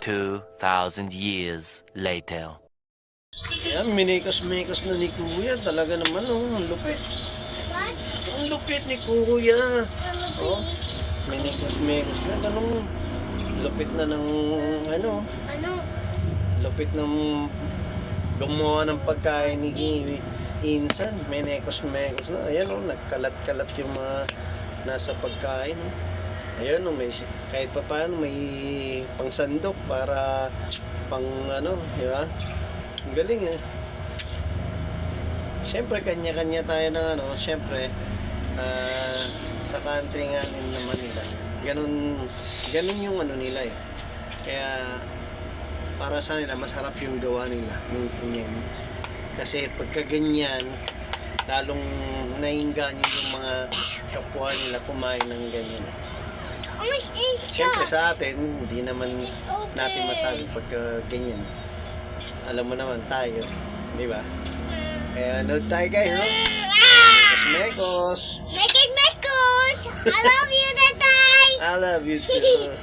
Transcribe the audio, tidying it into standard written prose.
2,000 years later. Yan, minikos-mikos na ni Kuya. Talaga naman, oh, ang lupit. What? Ang lupit ni Kuya. Ano Oh, minikos-mikos na. Ganun, lupit na ng, ano, Ano? lupit ng gumawa ng pagkain ni Insan. Minikos-mikos na. Ayan, oh, nagkalat-kalat yung mga nasa pagkain. Oh. Ayan, oh, may, kahit pa paano may pangsandok para pang, ano, di ba? Ang galing eh. Siyempre kanya-kanya tayo ng ano, siyempre sa country nga din naman nila. Ganun yung ano nila eh. Kaya para sa nila masarap yung gawa nila ng ganyan. Kasi pagka ganyan, lalong naiinganyo yung mga kapwa nila kumain ng ganyan. Siyempre sa atin, hindi naman natin masabi pagka ganyan. Alam mo naman tayo, di ba? Kaya nod tayo guys, no? Mekos! Mekos! I love you, Tatay! I love you too.